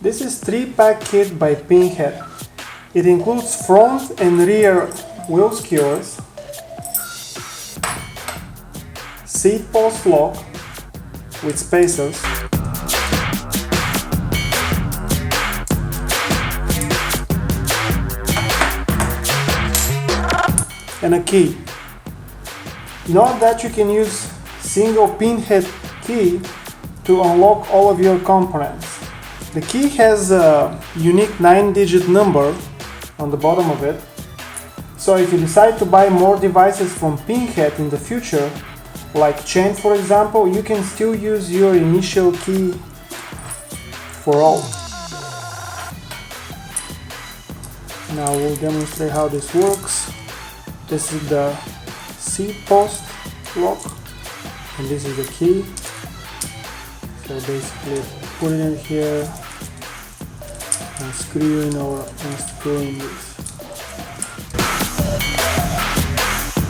This is 3-pack kit by Pinhead. It includes front and rear wheel skewers, seat post lock with spacers, and a key. Note that you can use single Pinhead key to unlock all of your components. The key has a unique 9-digit number on the bottom of it, so if you decide to buy more devices from Pinhead in the future, like chain for example, you can still use your initial key for all. Now we'll demonstrate how this works. This is the seat post lock and this is the key. So basically put it in here and screw in or unscrewing this.